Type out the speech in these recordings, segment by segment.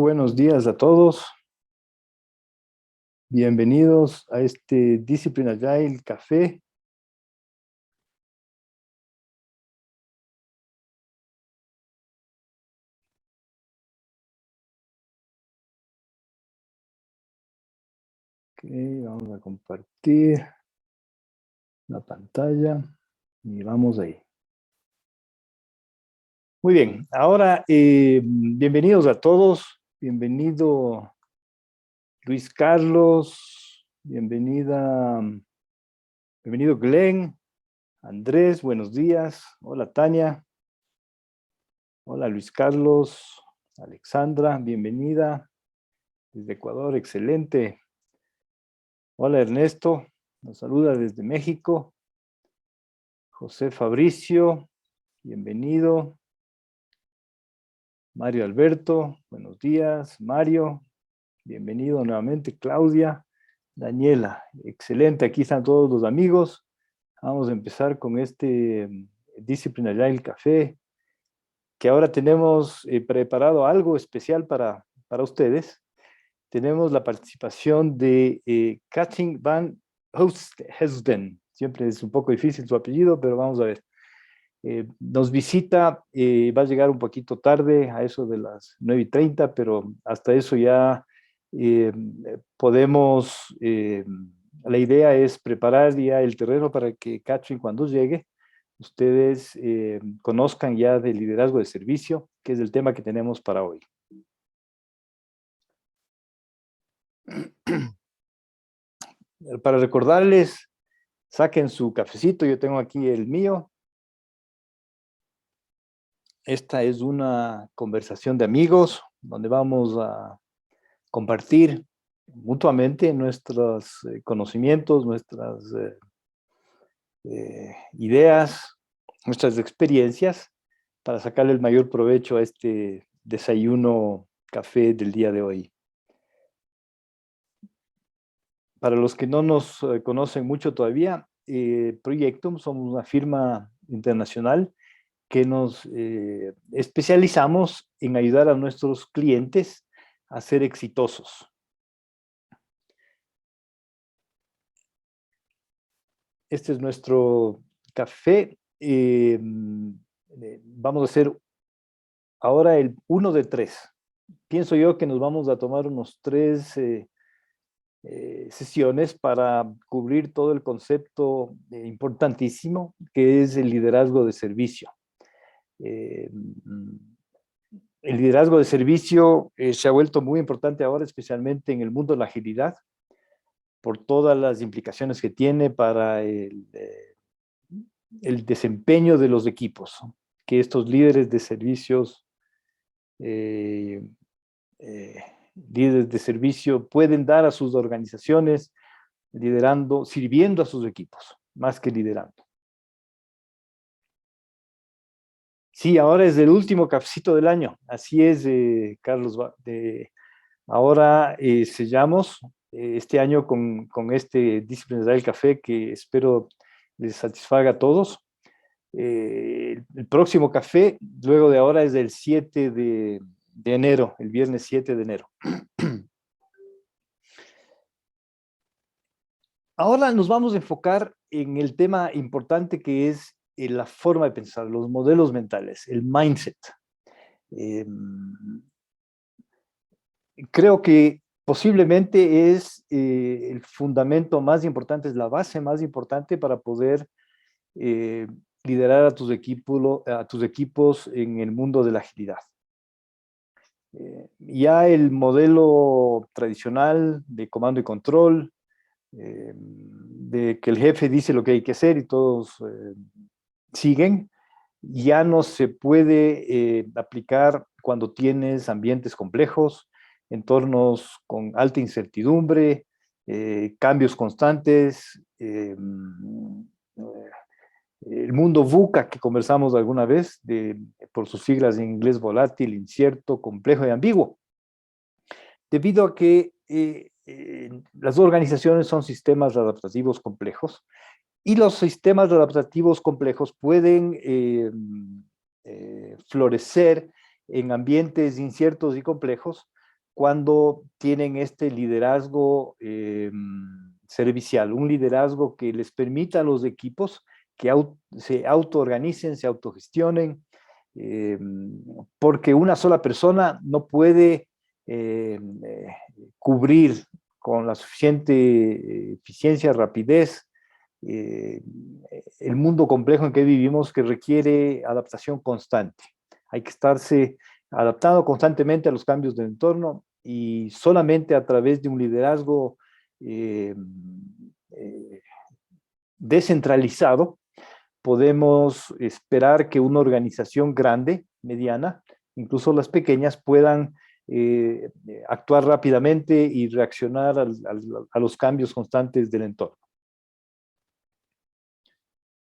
Buenos días a todos. Bienvenidos a este Disciplined Agile Café. Ok, vamos a compartir la pantalla y vamos ahí. Muy bien, ahora bienvenidos a todos. Bienvenido Luis Carlos, bienvenido Glenn, Andrés, buenos días. Hola Tania. Hola Luis Carlos, Alexandra, bienvenida desde Ecuador, excelente. Hola Ernesto, nos saluda desde México. José Fabricio, bienvenido. Mario Alberto, buenos días. Mario, bienvenido nuevamente. Claudia, Daniela, excelente. Aquí están todos los amigos. Vamos a empezar con este Disciplined Agile Café, que ahora tenemos preparado algo especial para ustedes. Tenemos la participación de Katrin van Hesden. Siempre es un poco difícil su apellido, pero vamos a ver. Nos visita, va a llegar un poquito tarde, a eso de las 9:30, pero hasta eso ya podemos, la idea es preparar ya el terreno para que Katrin cuando llegue, ustedes conozcan ya del liderazgo de servicio, que es el tema que tenemos para hoy. Para recordarles, saquen su cafecito, yo tengo aquí el mío. Esta es una conversación de amigos donde vamos a compartir mutuamente nuestros conocimientos, nuestras ideas, nuestras experiencias para sacarle el mayor provecho a este desayuno café del día de hoy. Para los que no nos conocen mucho todavía, Proyectum somos una firma internacional que nos especializamos en ayudar a nuestros clientes a ser exitosos. Este es nuestro café. Vamos a hacer ahora el 1 de 3. Pienso yo que nos vamos a tomar unos 3 sesiones para cubrir todo el concepto importantísimo que es el liderazgo de servicio. El liderazgo de servicio se ha vuelto muy importante ahora, especialmente en el mundo de la agilidad, por todas las implicaciones que tiene para el desempeño de los equipos, que estos líderes de servicios, líderes de servicio pueden dar a sus organizaciones liderando, sirviendo a sus equipos, más que liderando. Sí, ahora es el último cafecito del año. Así es, Carlos. Ahora sellamos este año con este Disciplined Agile Café que espero les satisfaga a todos. El próximo café, luego de ahora, es el 7 de enero, el viernes 7 de enero. Ahora nos vamos a enfocar en el tema importante que es la forma de pensar, los modelos mentales, el mindset. Creo que posiblemente es el fundamento más importante, es la base más importante para poder liderar a tus equipos en el mundo de la agilidad. Ya el modelo tradicional de comando y control, de que el jefe dice lo que hay que hacer y todos siguen, ya no se puede aplicar cuando tienes ambientes complejos, entornos con alta incertidumbre, cambios constantes, el mundo VUCA que conversamos alguna vez, por sus siglas en inglés volátil, incierto, complejo y ambiguo. Debido a que las organizaciones son sistemas adaptativos complejos y los sistemas adaptativos complejos pueden florecer en ambientes inciertos y complejos cuando tienen este liderazgo servicial, un liderazgo que les permita a los equipos que se autoorganicen, se autogestionen, porque una sola persona no puede cubrir con la suficiente eficiencia, rapidez, el mundo complejo en que vivimos, que requiere adaptación constante. Hay que estarse adaptando constantemente a los cambios del entorno, y solamente a través de un liderazgo descentralizado podemos esperar que una organización grande, mediana, incluso las pequeñas, puedan actuar rápidamente y reaccionar a los cambios constantes del entorno.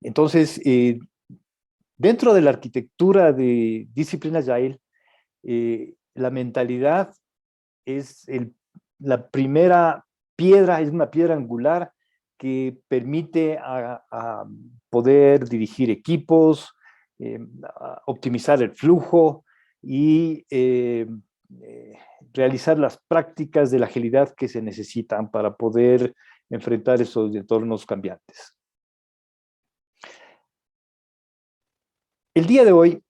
Entonces, dentro de la arquitectura de Disciplined Agile, la mentalidad es la primera piedra, es una piedra angular que permite a poder dirigir equipos, optimizar el flujo y realizar las prácticas de la agilidad que se necesitan para poder enfrentar esos entornos cambiantes. El día de hoy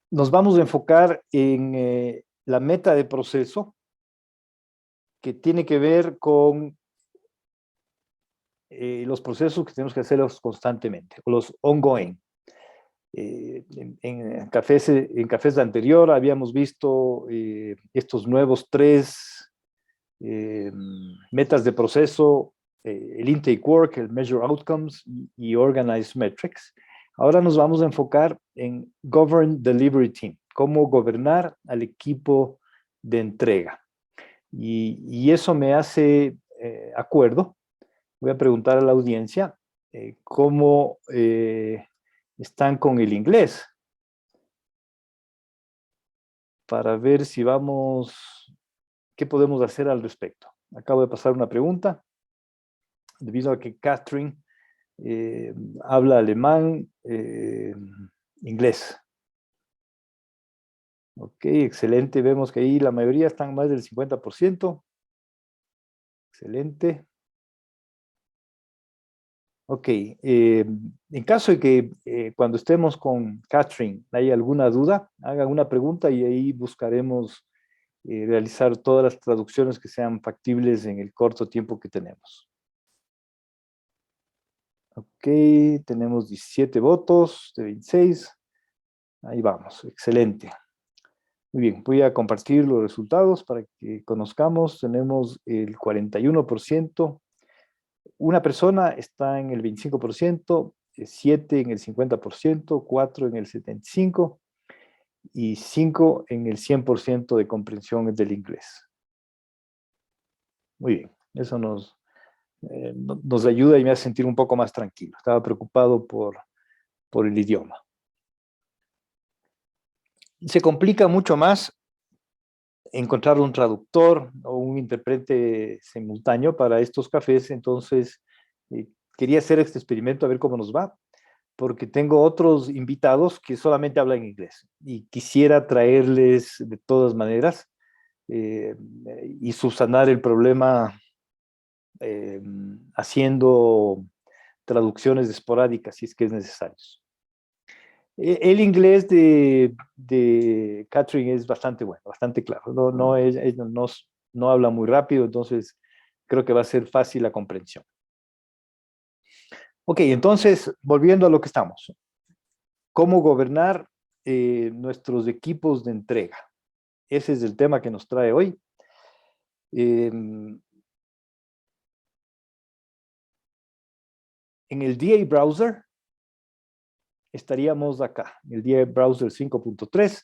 nos vamos a enfocar en la meta de proceso, que tiene que ver con los procesos que tenemos que hacerlos constantemente, o los ongoing. En cafés anterior habíamos visto estos nuevos 3 metas de proceso, el intake work, el measure outcomes y organize metrics. Ahora nos vamos a enfocar en govern delivery team, cómo gobernar al equipo de entrega. Y eso me hace acuerdo. Voy a preguntar a la audiencia cómo están con el inglés, para ver si qué podemos hacer al respecto. Acabo de pasar una pregunta, debido a que Catherine habla alemán, inglés. Ok, excelente. Vemos que ahí la mayoría están más del 50%. Excelente. Ok, en caso de que cuando estemos con Catherine haya alguna duda, hagan una pregunta y ahí buscaremos realizar todas las traducciones que sean factibles en el corto tiempo que tenemos. Ok, tenemos 17 votos de 26. Ahí vamos, excelente. Muy bien, voy a compartir los resultados para que conozcamos. Tenemos el 41%. Una persona está en el 25%, 7 en el 50%, 4 en el 75% y 5 en el 100% de comprensión del inglés. Muy bien, eso nos ayuda y me hace sentir un poco más tranquilo. Estaba preocupado por el idioma. Se complica mucho más encontrar un traductor o un intérprete simultáneo para estos cafés, entonces quería hacer este experimento a ver cómo nos va, porque tengo otros invitados que solamente hablan inglés y quisiera traerles de todas maneras y subsanar el problema haciendo traducciones esporádicas si es que es necesario. El inglés de Catherine es bastante bueno, bastante claro. Ella no habla muy rápido, entonces creo que va a ser fácil la comprensión. Ok, entonces, volviendo a lo que estamos. ¿Cómo gobernar nuestros equipos de entrega? Ese es el tema que nos trae hoy. En el DA Browser estaríamos acá, en el DA Browser 5.3,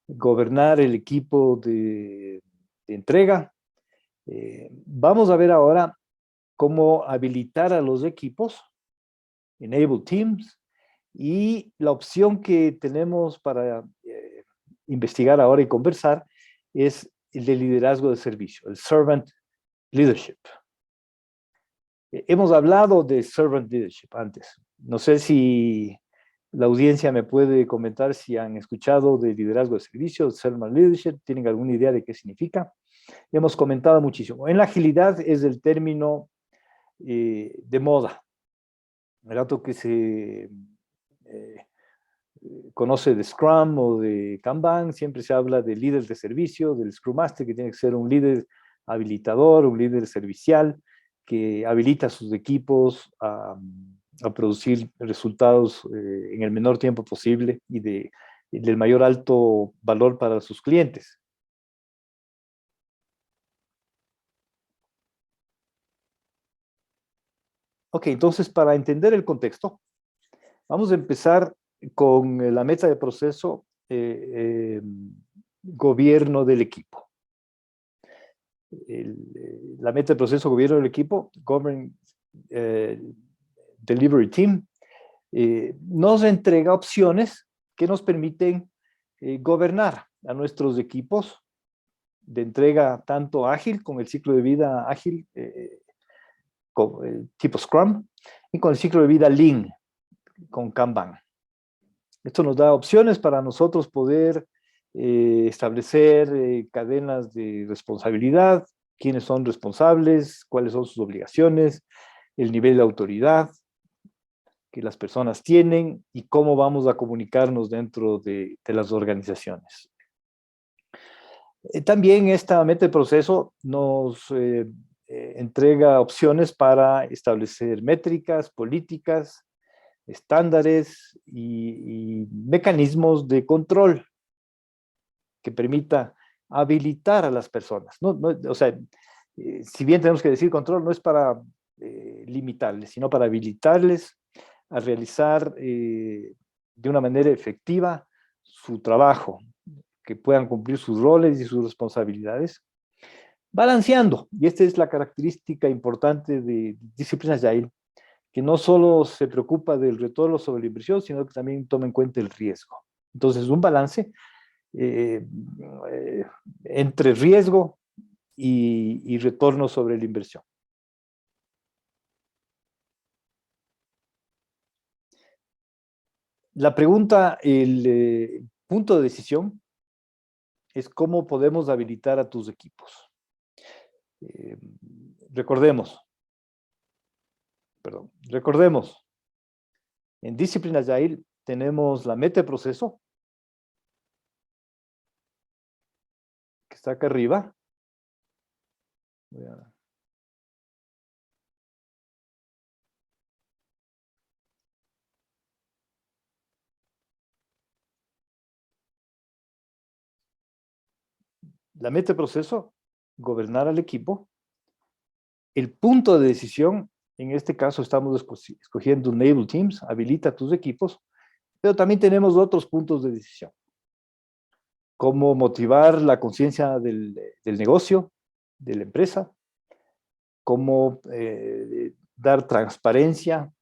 gobernar el equipo de entrega. Vamos a ver ahora cómo habilitar a los equipos, enable teams, y la opción que tenemos para investigar ahora y conversar es el de liderazgo de servicio, el servant leadership. Hemos hablado de servant leadership antes. No sé si La audiencia me puede comentar si han escuchado de liderazgo de servicio, Selfless Leadership, tienen alguna idea de qué significa. Hemos comentado muchísimo. En la agilidad es el término de moda. El dato que se conoce de Scrum o de Kanban, siempre se habla de líder de servicio, del Scrum Master, que tiene que ser un líder habilitador, un líder servicial, que habilita a sus equipos a producir resultados en el menor tiempo posible y del mayor alto valor para sus clientes. Ok, entonces para entender el contexto, vamos a empezar con la meta de proceso gobierno del equipo. La meta de proceso gobierno del equipo, Govern Delivery Team, nos entrega opciones que nos permiten gobernar a nuestros equipos de entrega tanto ágil, con el ciclo de vida ágil, con el tipo Scrum, y con el ciclo de vida Lean, con Kanban. Esto nos da opciones para nosotros poder establecer cadenas de responsabilidad, quiénes son responsables, cuáles son sus obligaciones, el nivel de autoridad que las personas tienen y cómo vamos a comunicarnos dentro de las organizaciones. También esta meta de proceso nos entrega opciones para establecer métricas, políticas, estándares y mecanismos de control que permita habilitar a las personas. O sea, si bien tenemos que decir control, no es para limitarles, sino para habilitarles a realizar de una manera efectiva su trabajo, que puedan cumplir sus roles y sus responsabilidades, balanceando. Y esta es la característica importante de Disciplined Agile, que no solo se preocupa del retorno sobre la inversión, sino que también toma en cuenta el riesgo. Entonces, un balance entre riesgo y retorno sobre la inversión. La pregunta, el punto de decisión es cómo podemos habilitar a tus equipos. Recordemos, en Disciplined Agile tenemos la meta de proceso, que está acá arriba. La meta de proceso, gobernar al equipo. El punto de decisión, en este caso estamos escogiendo Enable Teams, habilita tus equipos, pero también tenemos otros puntos de decisión. Cómo motivar la conciencia del negocio, de la empresa, cómo dar transparencia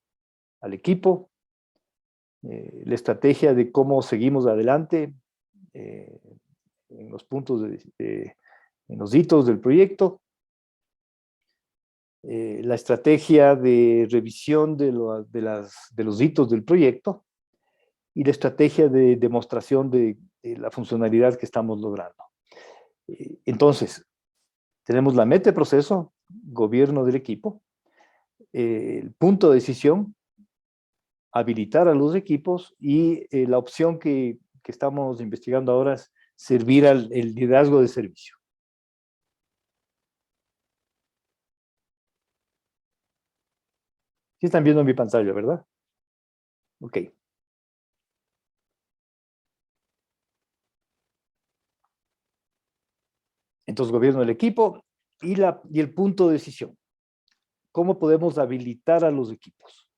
al equipo, la estrategia de cómo seguimos adelante en los puntos, en los hitos del proyecto, la estrategia de revisión de los hitos del proyecto y la estrategia de demostración de la funcionalidad que estamos logrando. Entonces, tenemos la meta de proceso, gobierno del equipo, el punto de decisión, habilitar a los equipos y la opción que estamos investigando ahora es servir el liderazgo de servicio. Sí están viendo mi pantalla, ¿verdad? Ok. Entonces, gobierno del equipo y el punto de decisión. ¿Cómo podemos habilitar a los equipos?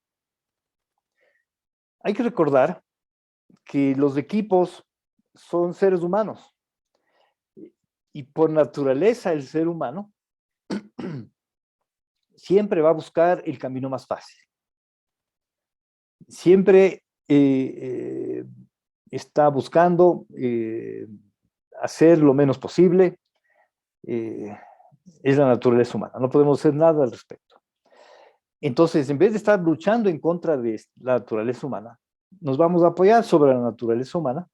Hay que recordar que los equipos son seres humanos y por naturaleza el ser humano siempre va a buscar el camino más fácil. Siempre está buscando hacer lo menos posible. Es la naturaleza humana, no podemos hacer nada al respecto. Entonces, en vez de estar luchando en contra de la naturaleza humana, nos vamos a apoyar sobre la naturaleza humana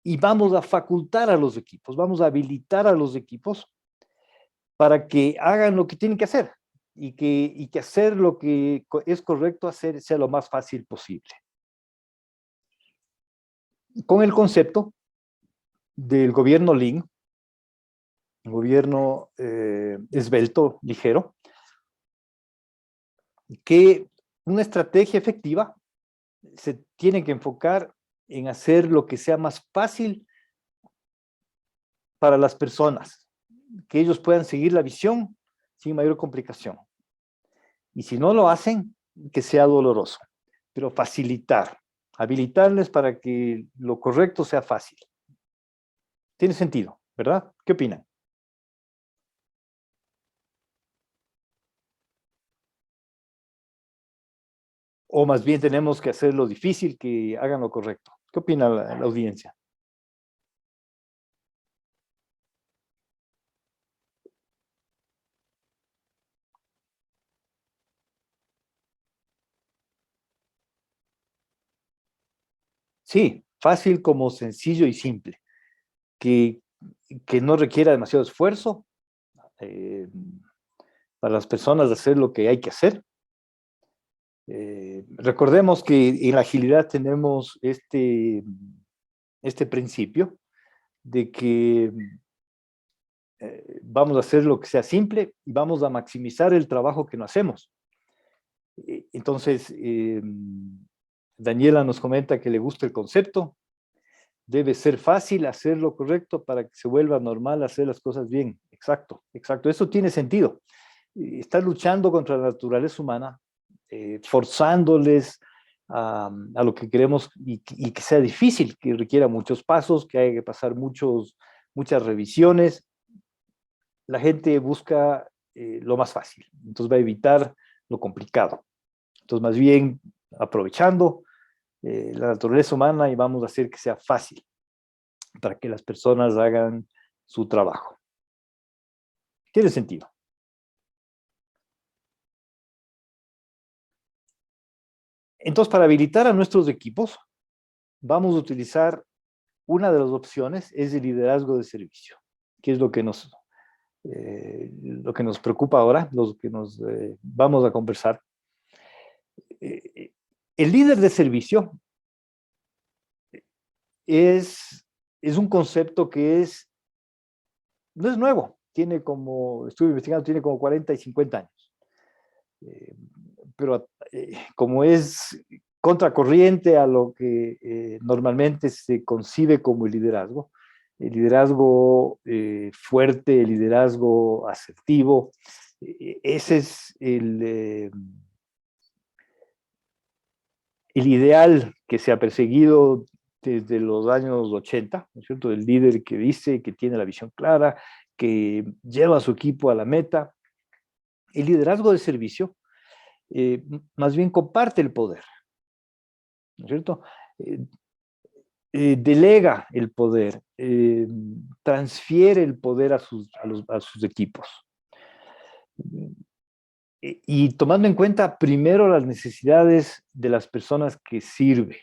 y vamos a facultar a los equipos, vamos a habilitar a los equipos para que hagan lo que tienen que hacer y que hacer lo que es correcto hacer sea lo más fácil posible. Con el concepto del gobierno Lean, gobierno esbelto, ligero, que una estrategia efectiva se tiene que enfocar en hacer lo que sea más fácil para las personas, que ellos puedan seguir la visión sin mayor complicación. Y si no lo hacen, que sea doloroso, pero facilitar, habilitarles para que lo correcto sea fácil. Tiene sentido, ¿verdad? ¿Qué opinan? O más bien tenemos que hacer lo difícil, que hagan lo correcto. ¿Qué opina la audiencia? Sí, fácil como sencillo y simple, que, que no requiera demasiado esfuerzo eh, para las personas de hacer lo que hay que hacer. Recordemos que en la agilidad tenemos este principio de que vamos a hacer lo que sea simple y vamos a maximizar el trabajo que no hacemos. Entonces, Daniela nos comenta que le gusta el concepto. Debe ser fácil hacer lo correcto para que se vuelva normal hacer las cosas bien. Exacto, exacto. Eso tiene sentido. Está luchando contra la naturaleza humana, forzándoles a lo que queremos y que sea difícil, que requiera muchos pasos, que haya que pasar muchas revisiones. La gente busca lo más fácil, entonces va a evitar lo complicado. Entonces, más bien, aprovechando la naturaleza humana y vamos a hacer que sea fácil para que las personas hagan su trabajo. Tiene sentido. Entonces, para habilitar a nuestros equipos, vamos a utilizar una de las opciones, es el liderazgo de servicio, que es lo que nos preocupa ahora, lo que nos vamos a conversar. El líder de servicio es un concepto que no es nuevo, estuve investigando, tiene como 40 y 50 años. Pero como es contracorriente a lo que normalmente se concibe como el liderazgo fuerte, el liderazgo asertivo, ese es el ideal que se ha perseguido desde los años 80, ¿no es cierto? El líder que dice, que tiene la visión clara, que lleva a su equipo a la meta. El liderazgo de servicio más bien comparte el poder, ¿no es cierto? Eh, delega el poder, transfiere el poder a sus equipos. Y tomando en cuenta primero las necesidades de las personas que sirve.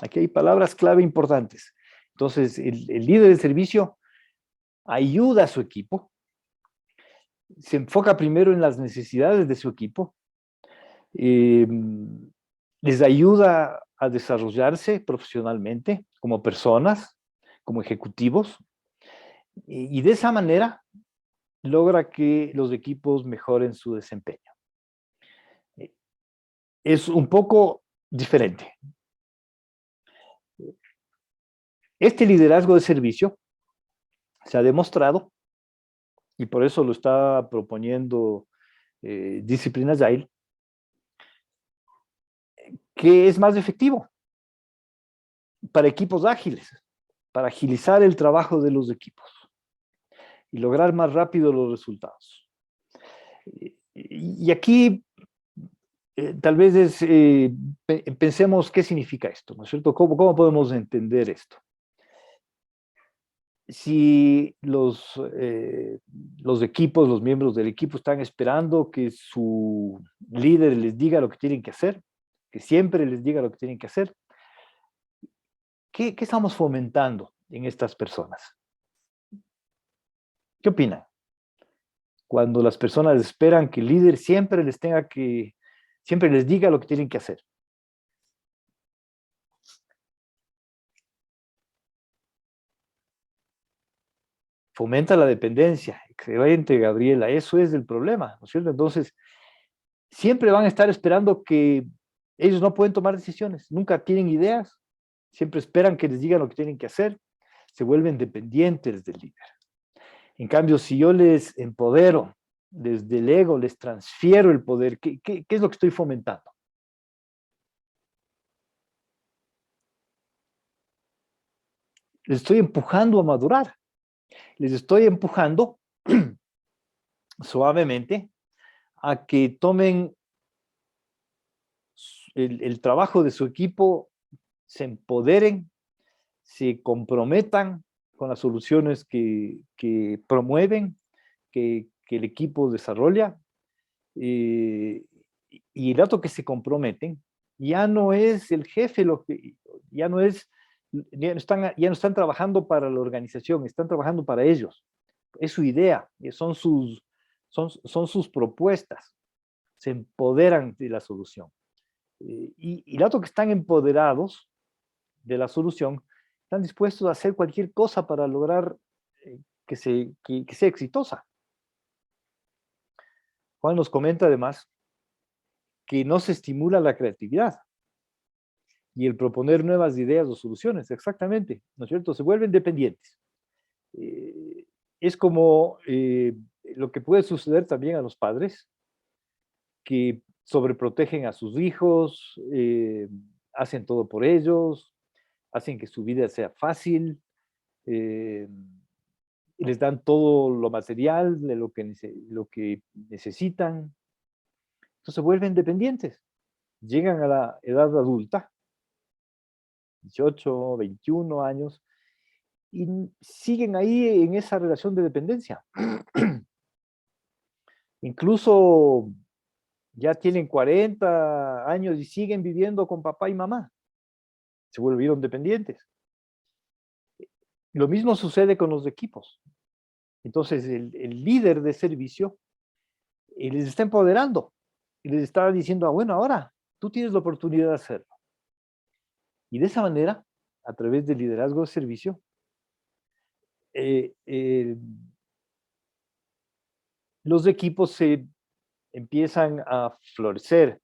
Aquí hay palabras clave importantes. Entonces, el líder de servicio ayuda a su equipo, se enfoca primero en las necesidades de su equipo, eh, les ayuda a desarrollarse profesionalmente como personas, como ejecutivos, y de esa manera logra que los equipos mejoren su desempeño. Es un poco diferente. Este liderazgo de servicio se ha demostrado, y por eso lo está proponiendo Disciplined Agile, que es más efectivo para equipos ágiles, para agilizar el trabajo de los equipos y lograr más rápido los resultados. Y aquí tal vez pensemos qué significa esto, ¿no es cierto? ¿Cómo podemos entender esto? Si los equipos, los miembros del equipo están esperando que su líder les diga lo que tienen que hacer, que siempre les diga lo que tienen que hacer. ¿Qué estamos fomentando en estas personas? ¿Qué opinan? Cuando las personas esperan que el líder siempre les diga lo que tienen que hacer. Fomenta la dependencia. Excelente, Gabriela. Eso es el problema, ¿no es cierto? Entonces, siempre van a estar esperando que ellos no pueden tomar decisiones, nunca tienen ideas, siempre esperan que les digan lo que tienen que hacer, se vuelven dependientes del líder. En cambio, si yo les empodero, les delego, les transfiero el poder, ¿qué es lo que estoy fomentando? Les estoy empujando a madurar, les estoy empujando suavemente a que tomen el trabajo de su equipo, se empoderen, se comprometan con las soluciones que promueven, que el equipo desarrolla, y el dato que se comprometen, ya no es el jefe, ya no están trabajando para la organización, están trabajando para ellos. Es su idea, son sus propuestas, se empoderan de la solución. Y el dato que están empoderados de la solución, están dispuestos a hacer cualquier cosa para lograr que sea exitosa. Juan nos comenta además que no se estimula la creatividad y el proponer nuevas ideas o soluciones, exactamente, ¿no es cierto? Se vuelven dependientes. Es como lo que puede suceder también a los padres, que sobreprotegen a sus hijos, hacen todo por ellos, hacen que su vida sea fácil, les dan todo lo material de lo que necesitan. Entonces se vuelven dependientes. Llegan a la edad adulta, 18, 21 años, y siguen ahí en esa relación de dependencia. Incluso ya tienen 40 años y siguen viviendo con papá y mamá. Se volvieron dependientes. Lo mismo sucede con los equipos. Entonces, el líder de servicio les está empoderando y les está diciendo, bueno, ahora tú tienes la oportunidad de hacerlo. Y de esa manera, a través del liderazgo de servicio, los equipos se empiezan a florecer.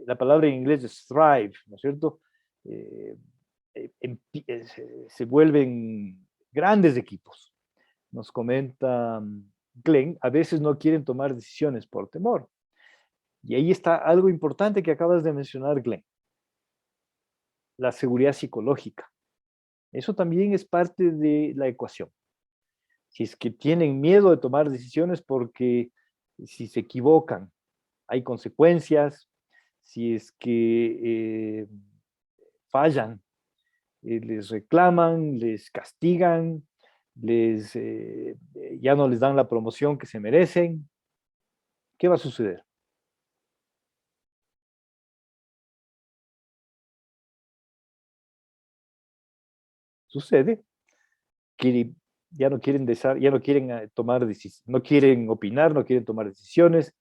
La palabra en inglés es thrive, ¿no es cierto? Se vuelven grandes equipos. Nos comenta Glenn, a veces no quieren tomar decisiones por temor. Y ahí está algo importante que acabas de mencionar, Glenn. La seguridad psicológica. Eso también es parte de la ecuación. Si es que tienen miedo de tomar decisiones porque si se equivocan, hay consecuencias. Si es que fallan, les reclaman, les castigan, ya no les dan la promoción que se merecen. ¿Qué va a suceder? Sucede que ya no quieren tomar decisiones, no quieren opinar, no quieren tomar decisiones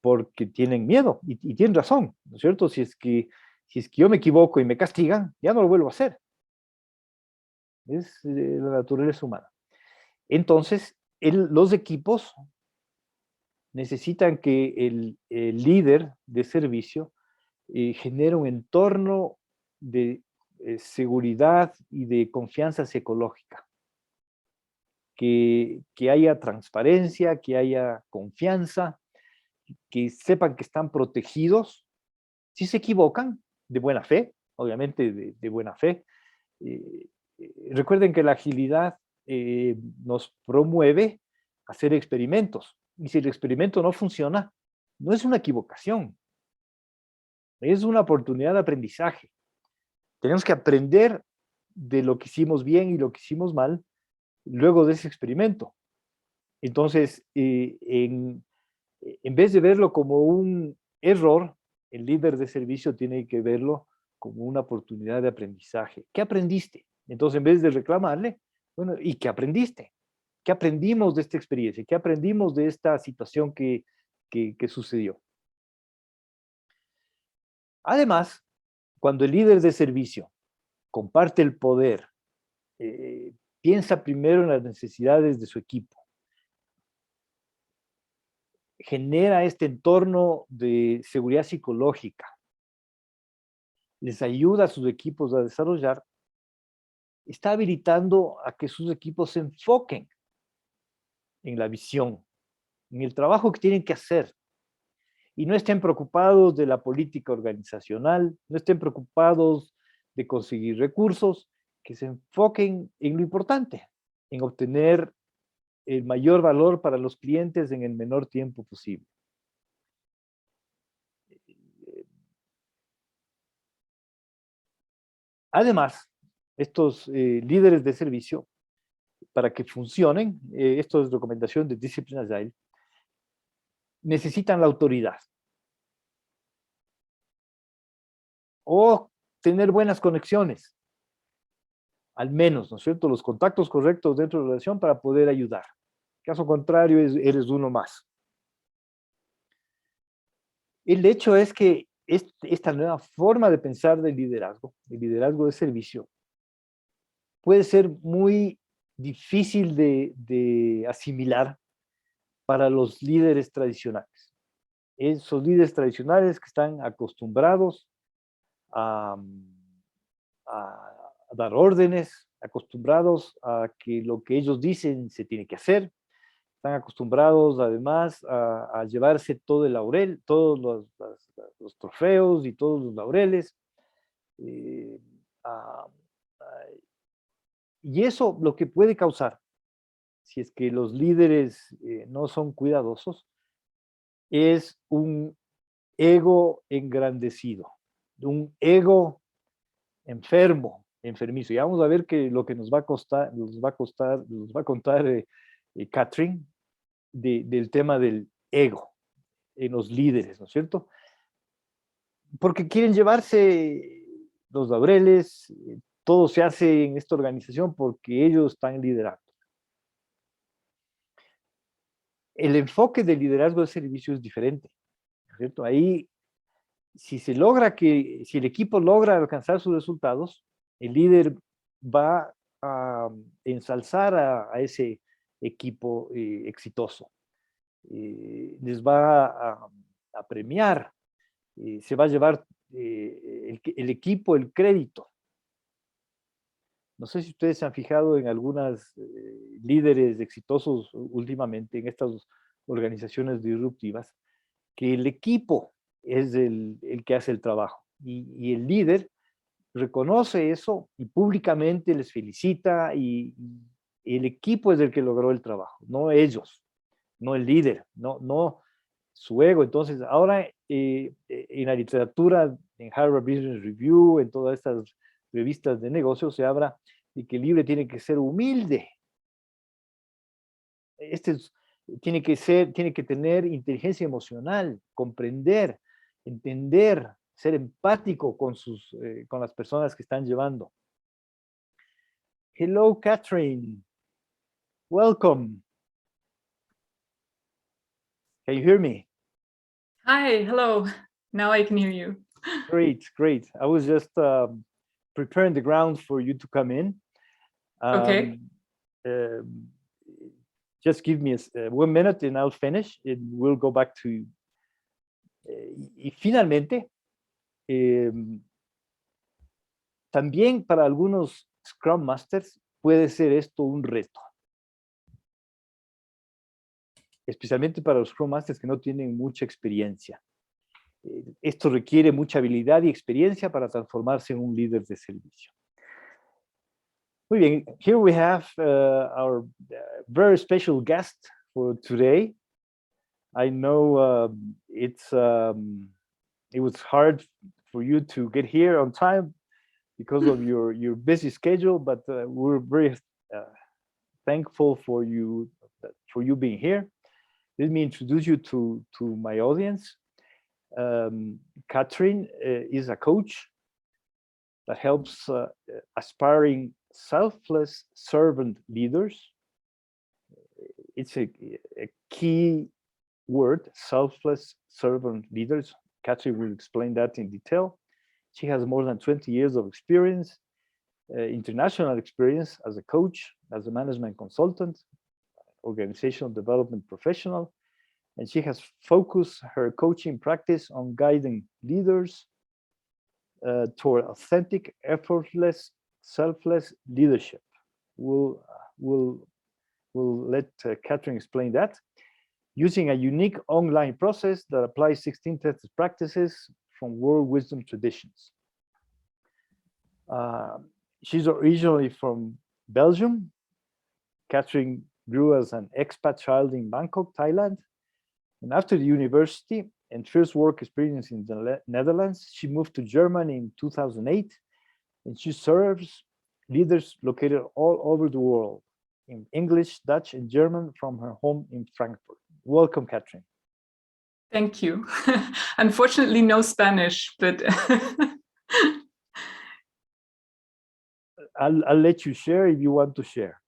porque tienen miedo y tienen razón, ¿no es cierto? Si es que yo me equivoco y me castigan, ya no lo vuelvo a hacer. Es la naturaleza humana. Entonces, los equipos necesitan que el líder de servicio genere un entorno de seguridad y de confianza psicológica. Que haya transparencia, que haya confianza, que sepan que están protegidos. Si se equivocan, de buena fe, obviamente de buena fe. Recuerden que la agilidad nos promueve hacer experimentos. Y si el experimento no funciona, no es una equivocación, es una oportunidad de aprendizaje. Tenemos que aprender de lo que hicimos bien y lo que hicimos mal luego de ese experimento. Entonces, en vez de verlo como un error, el líder de servicio tiene que verlo como una oportunidad de aprendizaje. ¿Qué aprendiste? Entonces, en vez de reclamarle, bueno, ¿y qué aprendiste? ¿Qué aprendimos de esta experiencia? ¿Qué aprendimos de esta situación que sucedió? Además, cuando el líder de servicio comparte el poder, piensa primero en las necesidades de su equipo, genera este entorno de seguridad psicológica, les ayuda a sus equipos a desarrollar, está habilitando a que sus equipos se enfoquen en la visión, en el trabajo que tienen que hacer, y no estén preocupados de la política organizacional, no estén preocupados de conseguir recursos, que se enfoquen en lo importante, en obtener el mayor valor para los clientes en el menor tiempo posible. Además, estos líderes de servicio, para que funcionen, esto es recomendación de Disciplined Agile, necesitan la autoridad. O tener buenas conexiones. Al menos, ¿no es cierto? Los contactos correctos dentro de la relación para poder ayudar. Caso contrario, eres uno más. El hecho es que esta nueva forma de pensar del liderazgo, el liderazgo de servicio, puede ser muy difícil de asimilar para los líderes tradicionales. Esos líderes tradicionales que están acostumbrados a dar órdenes, acostumbrados a que lo que ellos dicen se tiene que hacer, están acostumbrados además a llevarse todo el laurel, todos los trofeos y todos los laureles. eh, a- a- y eso lo que puede causar, si es que los líderes no son cuidadosos, es un ego engrandecido, un ego enfermo, enfermizo. Y vamos a ver que lo que nos va a costar, nos va a contar Catherine del tema del ego en los líderes, ¿no es cierto? Porque quieren llevarse los laureles, todo se hace en esta organización porque ellos están liderando. El enfoque del liderazgo de servicio es diferente, ¿no es cierto? Ahí, si el equipo logra alcanzar sus resultados, el líder va a ensalzar a ese equipo exitoso. Les va a premiar, se va a llevar el equipo el crédito. No sé si ustedes se han fijado en algunas líderes exitosos últimamente en estas organizaciones disruptivas, que el equipo es el que hace el trabajo y el líder reconoce eso y públicamente les felicita y el equipo es el que logró el trabajo, no ellos, no el líder, no su ego. Entonces, ahora en la literatura, en Harvard Business Review, en todas estas revistas de negocios, se habla de que el líder tiene que ser humilde. Este tiene que tener inteligencia emocional, comprender, entender, ser empático con las personas que están llevando. Hello, Catherine. Welcome. Can you hear me? Hi, hello. Now I can hear you. Great, great. I was just preparing the ground for you to come in. Okay. Just give me 1 minute and I'll finish and we'll go back to... y finalmente, también para algunos Scrum Masters puede ser esto un reto. Especialmente para los Scrum Masters que no tienen mucha experiencia. Esto requiere mucha habilidad y experiencia para transformarse en un líder de servicio. Muy bien, here we have our very special guest for today. I know it was hard for you to get here on time because of your busy schedule, but we're very thankful for you being here. Let me introduce you to my audience. Catherine is a coach that helps aspiring selfless servant leaders. It's a key word, selfless servant leaders. Catherine will explain that in detail. She has more than 20 years of experience, international experience as a coach, as a management consultant, organizational development professional, and she has focused her coaching practice on guiding leaders toward authentic, effortless, selfless leadership. We'll let Catherine explain that, using a unique online process that applies 16 tested practices from world wisdom traditions. She's originally from Belgium. Catherine grew as an expat child in Bangkok, Thailand. And after the university and first work experience in the Netherlands, she moved to Germany in 2008. And she serves leaders located all over the world in English, Dutch, and German from her home in Frankfurt. Welcome, Catherine. Thank you. Unfortunately, no Spanish, but I'll let you share if you want to share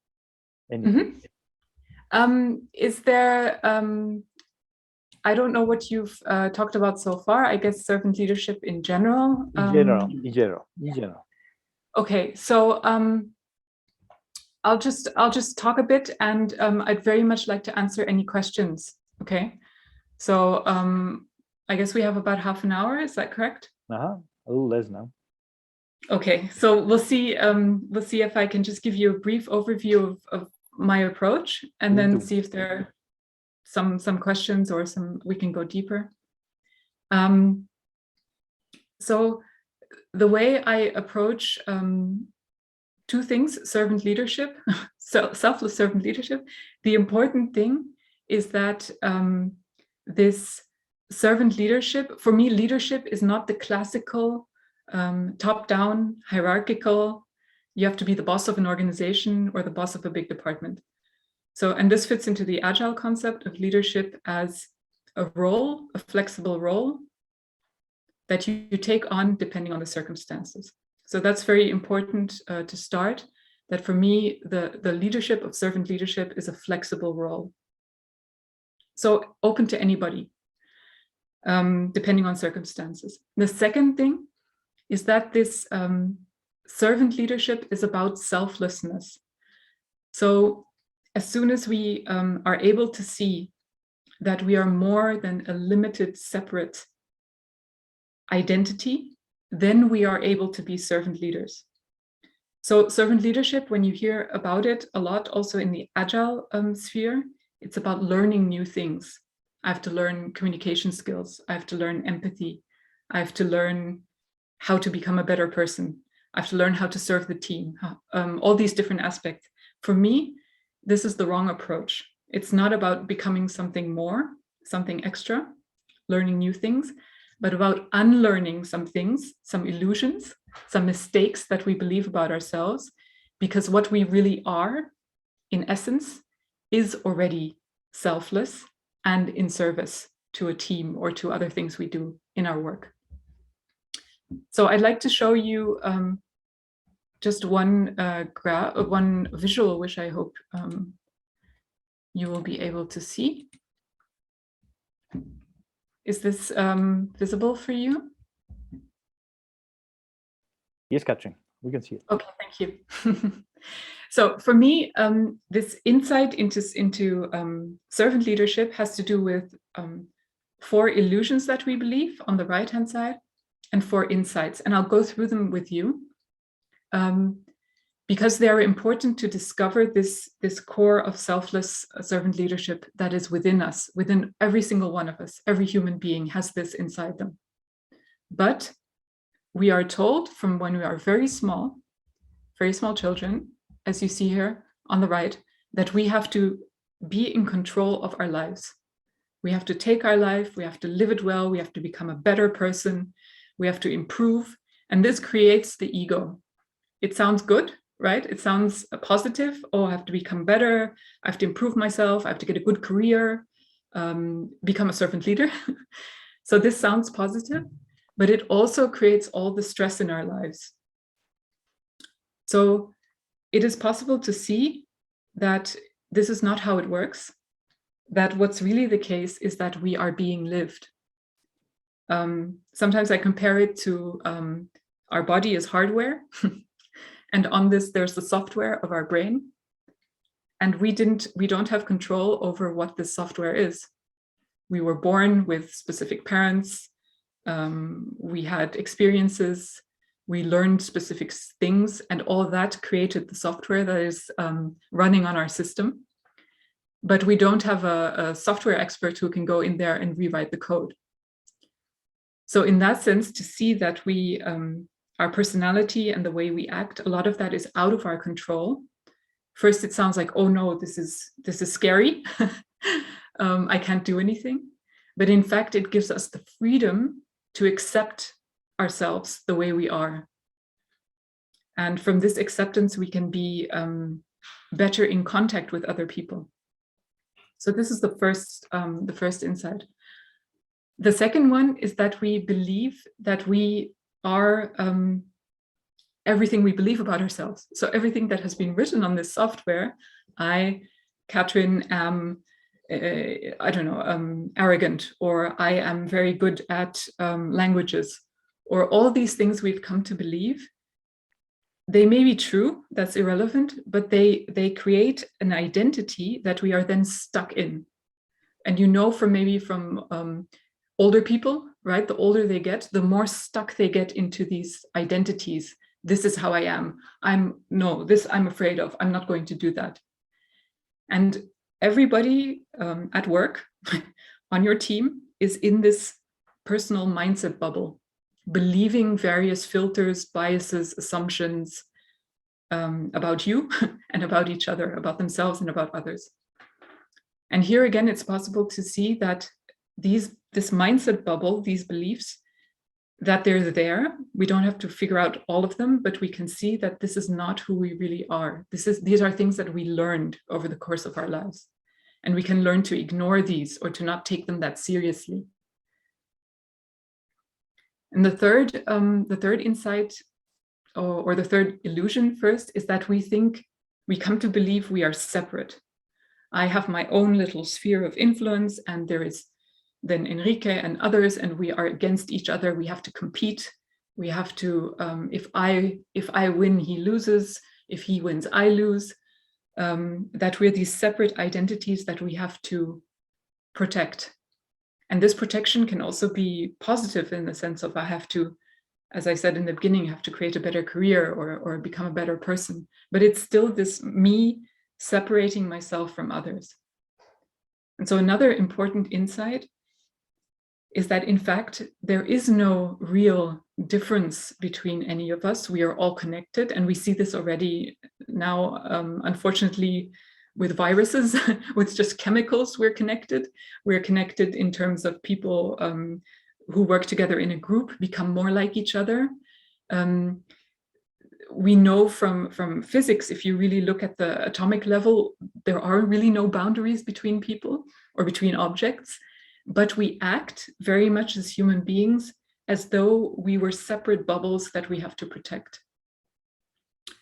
anything. Is there, I don't know what you've talked about so far, I guess servant leadership in general. In general. Okay, so I'll just talk a bit, and I'd very much like to answer any questions. Okay, so I guess we have about half an hour. Is that correct? A little less now. Okay, so we'll see if I can just give you a brief overview of my approach, and then see if there are some questions or we can go deeper. So the way I approach two things: servant leadership, selfless servant leadership. The important thing is that this servant leadership, for me, leadership is not the classical top-down hierarchical, you have to be the boss of an organization or the boss of a big department. So, and this fits into the agile concept of leadership as a role, a flexible role that you take on depending on the circumstances. So that's very important to start, that for me, the leadership of servant leadership is a flexible role. So open to anybody, depending on circumstances. The second thing is that this servant leadership is about selflessness. So as soon as we are able to see that we are more than a limited, separate identity, then we are able to be servant leaders. So servant leadership, when you hear about it a lot, also in the agile sphere, it's about learning new things. I have to learn communication skills. I have to learn empathy. I have to learn how to become a better person. I have to learn how to serve the team, all these different aspects. For me, this is the wrong approach. It's not about becoming something more, something extra, learning new things, but about unlearning some things, some illusions, some mistakes that we believe about ourselves, because what we really are, in essence, is already selfless and in service to a team or to other things we do in our work. So I'd like to show you just one visual, which I hope you will be able to see. Is this visible for you? Yes, Catherine, we can see it. Okay, thank you. So for me, this insight into servant leadership has to do with 4 illusions that we believe on the right-hand side, and 4 insights. And I'll go through them with you because they are important to discover this core of selfless servant leadership that is within us, within every single one of us. Every human being has this inside them. But we are told from when we are very small children, as you see here on the right, that we have to be in control of our lives. We have to take our life, we have to live it well, we have to become a better person, we have to improve, and this creates the ego. It sounds good, right? It sounds positive. Oh, I have to become better, I have to improve myself, I have to get a good career, become a servant leader. So this sounds positive, but it also creates all the stress in our lives. So it is possible to see that this is not how it works, that what's really the case is that we are being lived. Sometimes I compare it to our body is hardware, and on this there's the software of our brain, and we don't have control over what this software is. We were born with specific parents, we had experiences, we learned specific things, and all of that created the software that is running on our system. But we don't have a software expert who can go in there and rewrite the code. So in that sense, to see that our personality and the way we act, a lot of that is out of our control. First, it sounds like, oh no, this is scary. I can't do anything. But in fact, it gives us the freedom to accept ourselves the way we are. And from this acceptance, we can be better in contact with other people. So this is the first insight. The second one is that we believe that we are everything we believe about ourselves. So everything that has been written on this software, I, Katrin, am, arrogant, or I am very good at languages, or all these things we've come to believe. They may be true, that's irrelevant, but they create an identity that we are then stuck in. And you know, from older people, right? The older they get, the more stuck they get into these identities. This is how I am. I'm afraid of. I'm not going to do that. And everybody at work, on your team, is in this personal mindset bubble, believing various filters, biases, assumptions about you and about each other, about themselves and about others. And here again, it's possible to see that this mindset bubble, these beliefs, that they're there. We don't have to figure out all of them, but we can see that this is not who we really are. These are things that we learned over the course of our lives. And we can learn to ignore these or to not take them that seriously. And the third insight, or the third illusion first, is that we come to believe we are separate. I have my own little sphere of influence, and there is then Enrique and others, and we are against each other. We have to compete. We have to, if I win, he loses. If he wins, I lose. That we're these separate identities that we have to protect. And this protection can also be positive in the sense of I have to, as I said in the beginning, have to create a better career or become a better person. But it's still this me separating myself from others. And so another important insight is that, in fact, there is no real difference between any of us. We are all connected, and we see this already now, unfortunately, with viruses, with just chemicals, we're connected. We're connected in terms of people who work together in a group, become more like each other. We know from physics, if you really look at the atomic level, there are really no boundaries between people or between objects. But we act very much as human beings as though we were separate bubbles that we have to protect.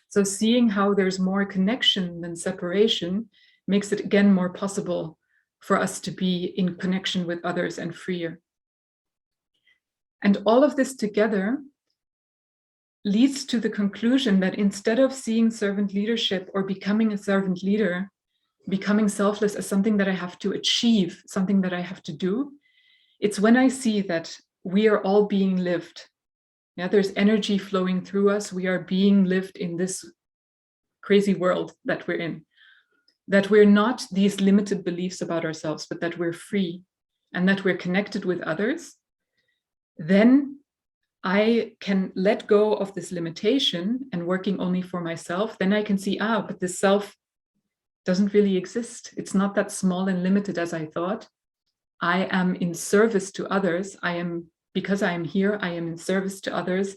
So seeing how there's more connection than separation makes it again more possible for us to be in connection with others and freer. And all of this together leads to the conclusion that instead of seeing servant leadership or becoming a servant leader, becoming selfless as something that I have to achieve, something that I have to do, it's when I see that we are all being lived. Yeah, there's energy flowing through us. We are being lived in this crazy world that we're in. That we're not these limited beliefs about ourselves, but that we're free and that we're connected with others. Then I can let go of this limitation and working only for myself. Then I can see, but this self doesn't really exist. It's not that small and limited as I thought. I am in service to others. Because I am here, I am in service to others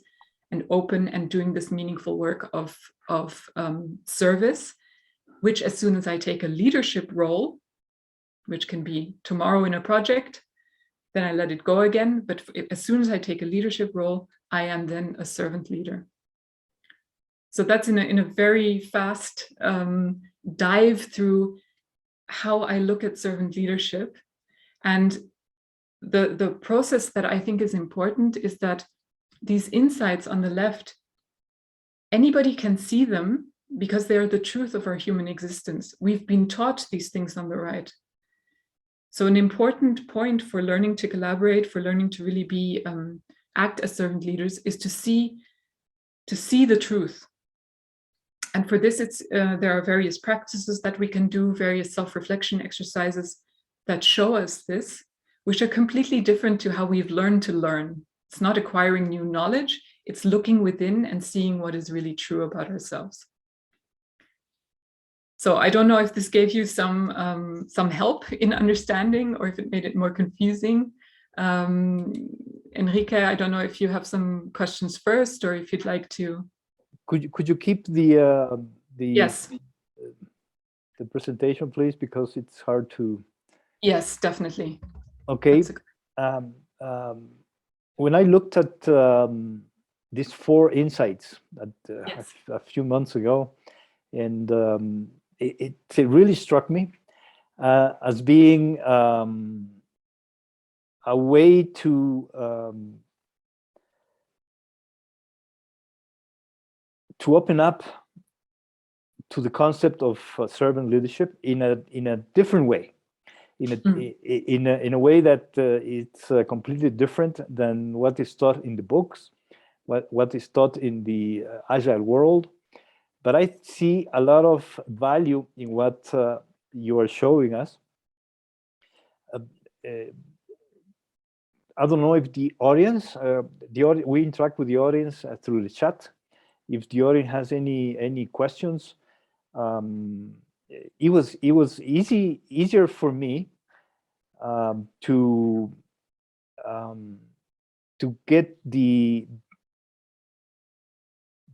and open and doing this meaningful work of service, which as soon as I take a leadership role, which can be tomorrow in a project, then I let it go again. But as soon as I take a leadership role, I am then a servant leader. So that's in a very fast dive through how I look at servant leadership. And the process that I think is important is that these insights on the left, anybody can see them because they are the truth of our human existence. We've been taught these things on the right. So an important point for learning to collaborate, for learning to really be act as servant leaders, is to see the truth. And for this, there are various practices that we can do, various self-reflection exercises that show us this, which are completely different to how we've learned to learn. It's not acquiring new knowledge, it's looking within and seeing what is really true about ourselves. So I don't know if this gave you some help in understanding or if it made it more confusing. Enrique, I don't know if you have some questions first or if you'd like to. Could you keep the yes, the presentation, please, because it's hard to. Yes, definitely. Okay. When I looked at these 4 insights yes. a few months ago, and it really struck me as being a way to open up to the concept of servant leadership in a different way, in a way that it's completely different than what is taught in the books, what is taught in the agile world. But I see a lot of value in what you are showing us. I don't know if the audience, we interact with the audience through the chat. If the audience has any questions, it was easier for me to get the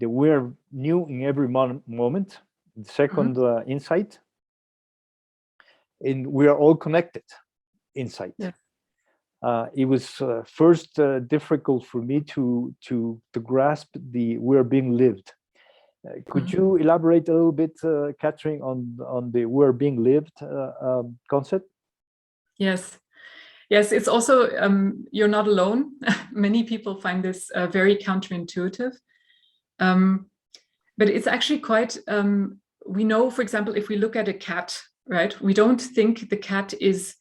we're new in every moment, the second insight, and we are all connected insight. Yeah. It was first difficult for me to grasp the we're being lived. Could you elaborate a little bit, Catherine, on the we're being lived concept? Yes. Yes, it's also, you're not alone. Many people find this very counterintuitive. But it's actually quite, we know, for example, if we look at a cat, right? We don't think the cat is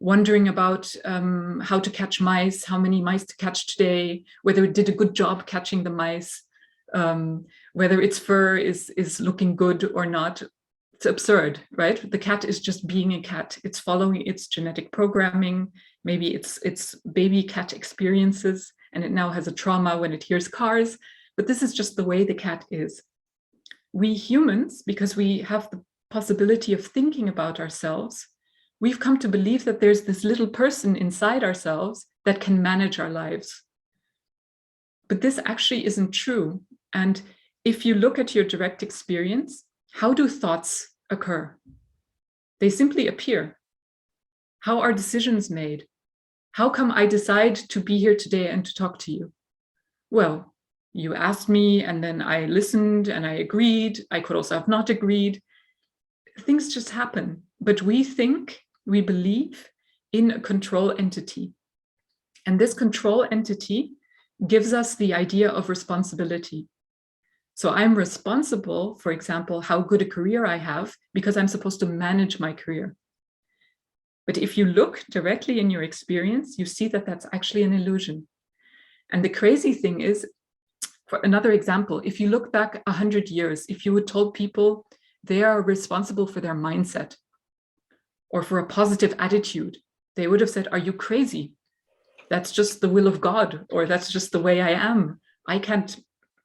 wondering about how to catch mice, how many mice to catch today, whether it did a good job catching the mice, whether its fur is looking good or not. It's absurd, right? The cat is just being a cat. It's following its genetic programming, maybe its baby cat experiences, and it now has a trauma when it hears cars. But this is just the way the cat is. We humans, because we have the possibility of thinking about ourselves, we've come to believe that there's this little person inside ourselves that can manage our lives. But this actually isn't true. And if you look at your direct experience, how do thoughts occur? They simply appear. How are decisions made? How come I decide to be here today and to talk to you? Well, you asked me, and then I listened and I agreed. I could also have not agreed. Things just happen. But we think, we believe in a control entity. And this control entity gives us the idea of responsibility. So I'm responsible, for example, how good a career I have, because I'm supposed to manage my career. But if you look directly in your experience, you see that that's actually an illusion. And the crazy thing is, for another example, if you look back 100 years, if you would told people they are responsible for their mindset or for a positive attitude, they would have said, are you crazy? That's just the will of God, or that's just the way I am. I can't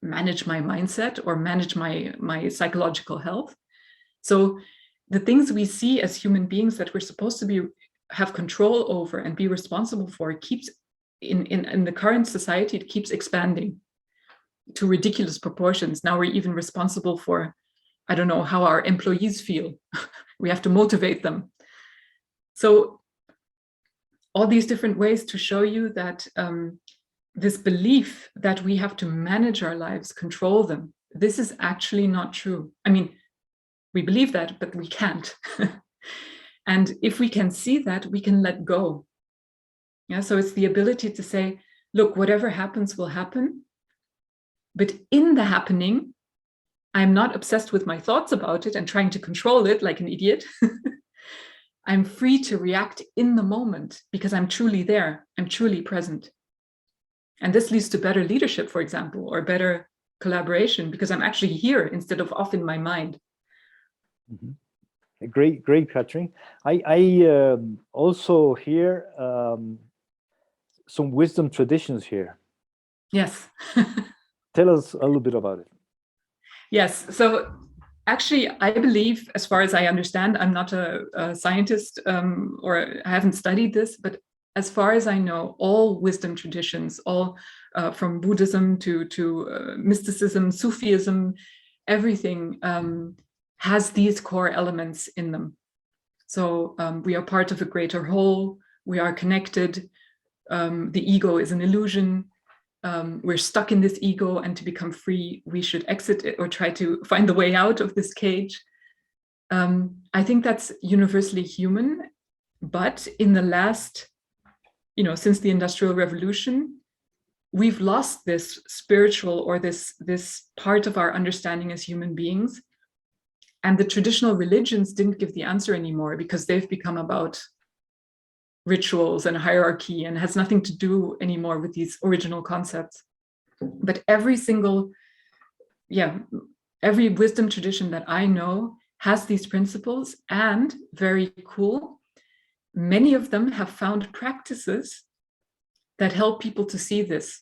manage my mindset or manage my psychological health. So the things we see as human beings that we're supposed to have control over and be responsible for keeps in the current society, it keeps expanding to ridiculous proportions. Now we're even responsible for, I don't know, how our employees feel. We have to motivate them. So all these different ways to show you that this belief that we have to manage our lives, control them, this is actually not true. I mean, we believe that, but we can't. And if we can see that, we can let go. Yeah, so it's the ability to say, look, whatever happens will happen. But in the happening, I'm not obsessed with my thoughts about it and trying to control it like an idiot. I'm free to react in the moment because I'm truly there. I'm truly present. And this leads to better leadership, for example, or better collaboration because I'm actually here instead of off in my mind. Mm-hmm. Great, Katrin. I also hear some wisdom traditions here. Yes. Tell us a little bit about it. Yes. So actually, I believe, as far as I understand, I'm not a scientist or I haven't studied this, but as far as I know, all wisdom traditions, all from Buddhism to mysticism, Sufism, everything has these core elements in them. So we are part of a greater whole, we are connected, the ego is an illusion, we're stuck in this ego, and to become free, we should exit it or try to find the way out of this cage. I think that's universally human, but in the last, since the Industrial Revolution, we've lost this spiritual or this part of our understanding as human beings. And the traditional religions didn't give the answer anymore because they've become about rituals and hierarchy and has nothing to do anymore with these original concepts. But every wisdom tradition that I know has these principles, and very cool, many of them have found practices that help people to see this.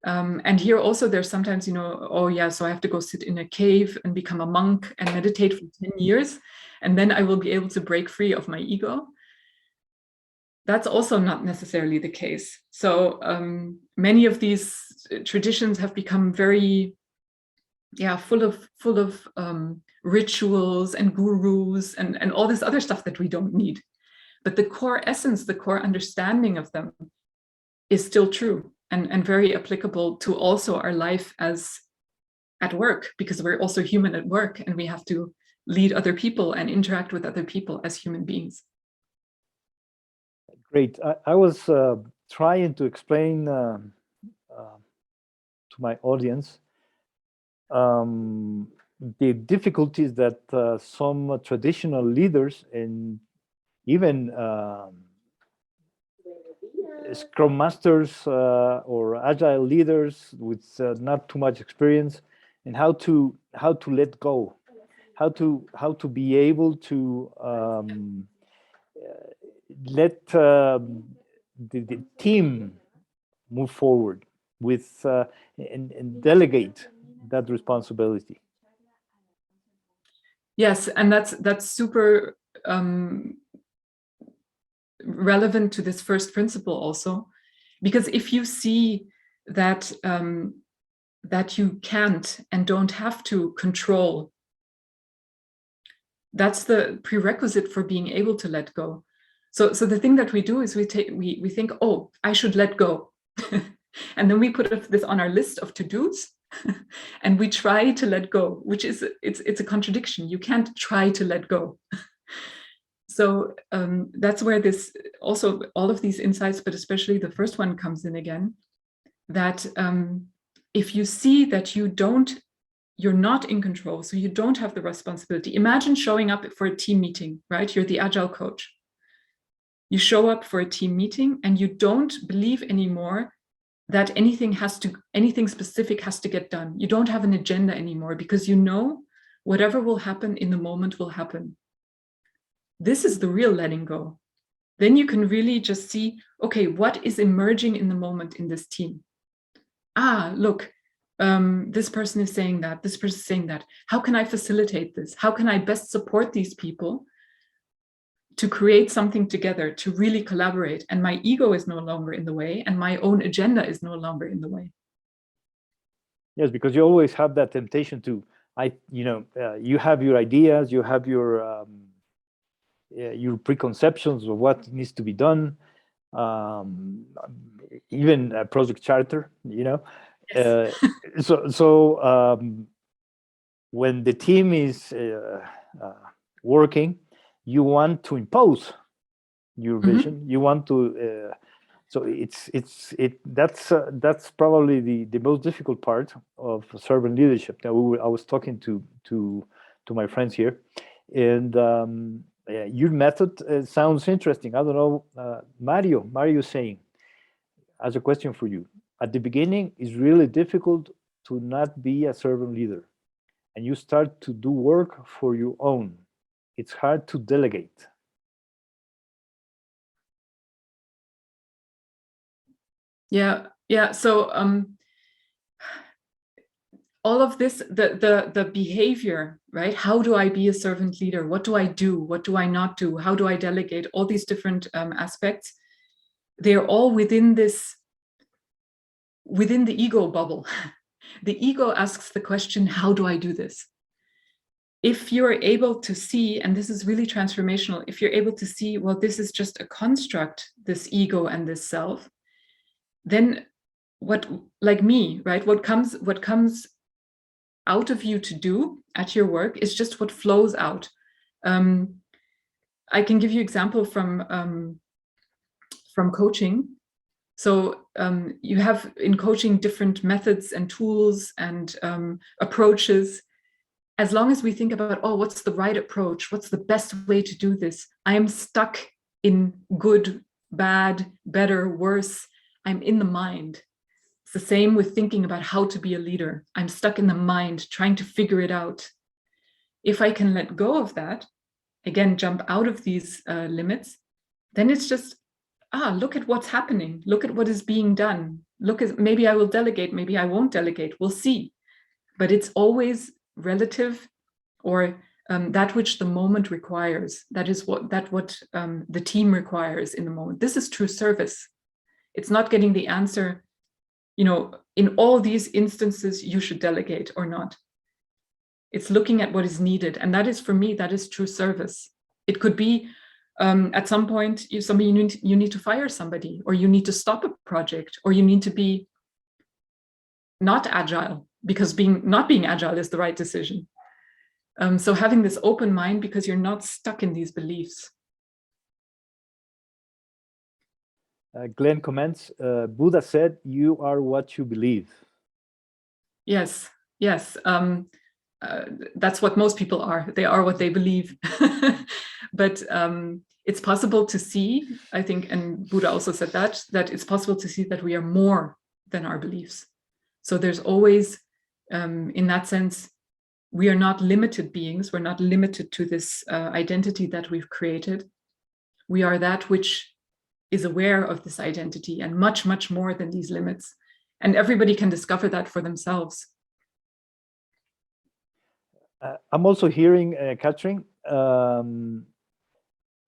And here also there's sometimes, so I have to go sit in a cave and become a monk and meditate for 10 years, and then I will be able to break free of my ego. That's also not necessarily the case. So many of these traditions have become very, full of rituals and gurus and all this other stuff that we don't need. But the core essence, the core understanding of them is still true and very applicable to also our life as at work, because we're also human at work and we have to lead other people and interact with other people as human beings. Great. I was trying to explain to my audience the difficulties that some traditional leaders and even Scrum Masters or Agile leaders with not too much experience, and how to let go, how to be able to let the team move forward with and delegate that responsibility. Yes, and that's super relevant to this first principle also, because if you see that that you can't and don't have to control, that's the prerequisite for being able to let go. So the thing that we do is we think, oh, I should let go. And then we put this on our list of to-dos and we try to let go, which is it's a contradiction. You can't try to let go. So that's where this also, all of these insights, but especially the first one comes in again, that if you see that you're not in control, so you don't have the responsibility. Imagine showing up for a team meeting, right? You're the Agile coach. You show up for a team meeting and you don't believe anymore that anything specific has to get done. You don't have an agenda anymore because you know whatever will happen in the moment will happen. This is the real letting go. Then you can really just see, okay, what is emerging in the moment in this team? Look, this person is saying that, this person is saying that. How can I facilitate this? How can I best support these people to create something together, to really collaborate? And my ego is no longer in the way, and my own agenda is no longer in the way. Yes, because you always have that temptation to, you have your ideas, you have your your preconceptions of what needs to be done, even a project charter, you know. Yes. When the team is working, you want to impose your vision. You want to. So that's probably the most difficult part of servant leadership. That I was talking to my friends here, and your method sounds interesting. I don't know, Mario saying, as a question for you, at the beginning, it's really difficult to not be a servant leader, and you start to do work for your own. It's hard to delegate. Yeah. So all of this, the behavior, right? How do I be a servant leader? What do I do? What do I not do? How do I delegate? All these different aspects, they're all within the ego bubble. The ego asks the question, how do I do this? If you're able to see, and this is really transformational, if you're able to see, well, this is just a construct, this ego and this self, then what, like me, right? What comes out of you to do at your work is just what flows out. I can give you example from coaching. So you have in coaching different methods and tools and approaches. As long as we think about, oh, what's the right approach? What's the best way to do this? I am stuck in good, bad, better, worse. I'm in the mind. It's the same with thinking about how to be a leader. I'm stuck in the mind, trying to figure it out. If I can let go of that, again, jump out of these limits, then it's just, look at what's happening. Look at what is being done. Look at, maybe I will delegate, maybe I won't delegate. We'll see. But it's always relative, or that which the moment requires. That is what the team requires in the moment. This is true service. It's not getting the answer, in all these instances, you should delegate or not. It's looking at what is needed. And that is, for me, that is true service. It could be at some point, you need to fire somebody, or you need to stop a project, or you need to be not agile, because not being agile is the right decision. So having this open mind, because you're not stuck in these beliefs. Glenn comments, Buddha said, you are what you believe. Yes. That's what most people are. They are what they believe. But it's possible to see, I think, and Buddha also said that it's possible to see that we are more than our beliefs. So there's always, in that sense, we are not limited beings. We're not limited to this identity that we've created. We are that which is aware of this identity, and much, much more than these limits. And everybody can discover that for themselves. I'm also hearing, Catherine,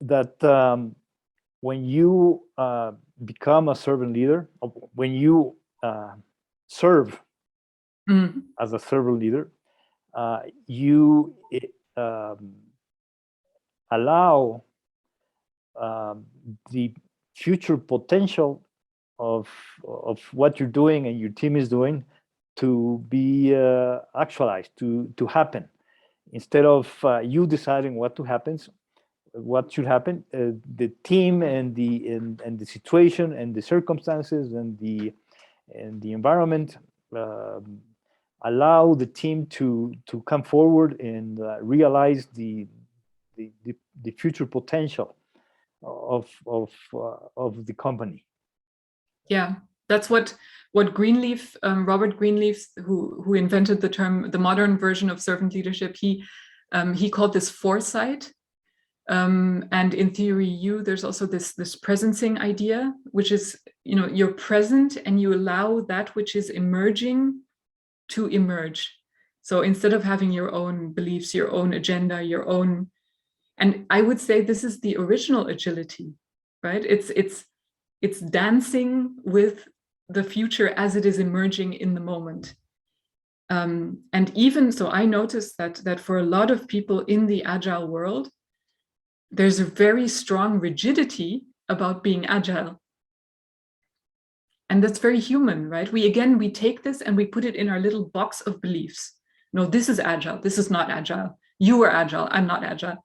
that when you become a servant leader, when you serve as a servant leader, you allow the future potential of what you're doing and your team is doing to be actualized, to happen, instead of you deciding what should happen. The team and the situation and the circumstances and the environment allow the team to come forward and realize the future potential of the company. Yeah, that's what Greenleaf, Robert Greenleaf, who invented the term, the modern version of servant leadership, he called this foresight. And in theory there's also this presencing idea, which is, you're present and you allow that which is emerging to emerge. So instead of having your own beliefs, your own agenda, your own, and I would say this is the original agility, right? It's dancing with the future as it is emerging in the moment. And even so, I noticed that for a lot of people in the agile world, there's a very strong rigidity about being agile. And that's very human, right? We take this and we put it in our little box of beliefs. No, this is agile. This is not agile. You are agile. I'm not agile.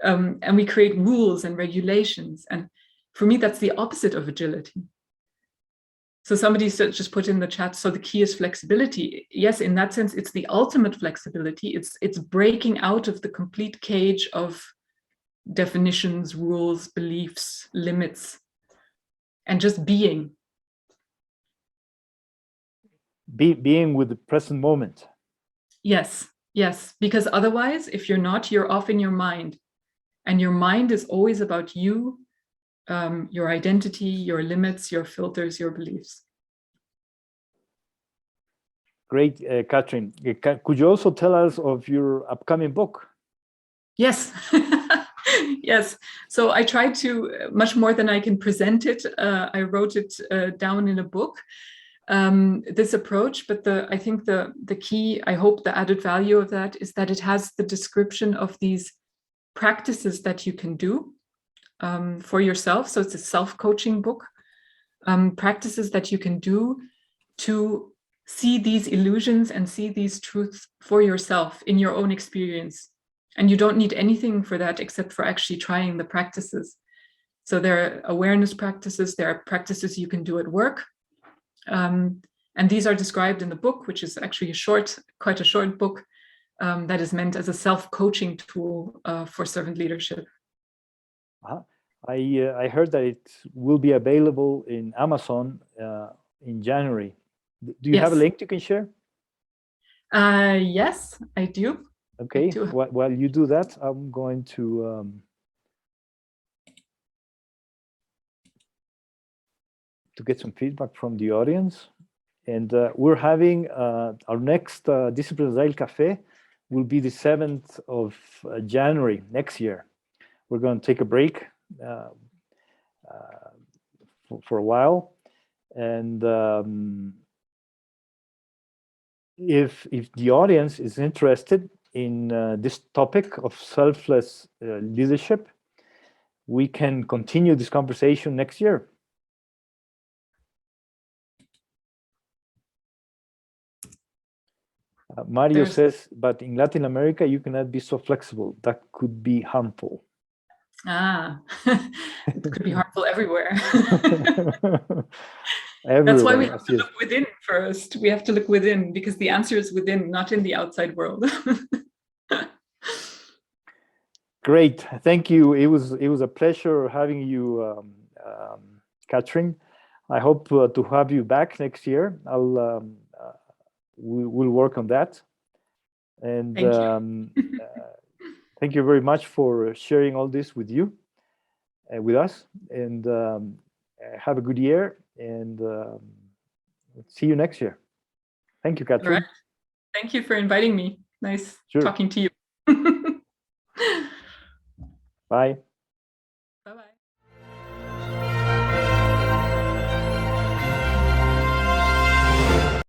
And we create rules and regulations. And for me, that's the opposite of agility. So somebody just put in the chat, so the key is flexibility. Yes, in that sense, it's the ultimate flexibility. It's breaking out of the complete cage of definitions, rules, beliefs, limits, and just being. Being with the present moment. Yes, because otherwise, if you're not, you're off in your mind. And your mind is always about you, your identity, your limits, your filters, your beliefs. Great, Katrin. Could you also tell us of your upcoming book? Yes. Yes. So I tried to, much more than I can present it, I wrote it down in a book. This approach, but I think the key, I hope the added value of that is that it has the description of these practices that you can do for yourself. So it's a self-coaching book, practices that you can do to see these illusions and see these truths for yourself in your own experience. And you don't need anything for that except for actually trying the practices. So there are awareness practices, there are practices you can do at work. And these are described in the book, which is actually quite a short book that is meant as a self-coaching tool for servant leadership. I heard that it will be available in Amazon in January. Do you have a link you can share? Yes, I do. Okay, while you do that, I'm going to get some feedback from the audience. And we're having our next Disciplined Agile Cafe will be the 7th of January next year. We're going to take a break for a while. And if the audience is interested in this topic of selfless leadership, we can continue this conversation next year. Mario says, but in Latin America, you cannot be so flexible. That could be harmful. It could be harmful everywhere. Everywhere. That's why we have to look within first. We have to look within because the answer is within, not in the outside world. Great, thank you. It was a pleasure having you, Katrin. I hope to have you back next year. We'll work on that. And thank you very much for sharing all this with us. And have a good year. And see you next year. Thank you, Katrin. Right. Thank you for inviting me. Nice talking to you. Bye.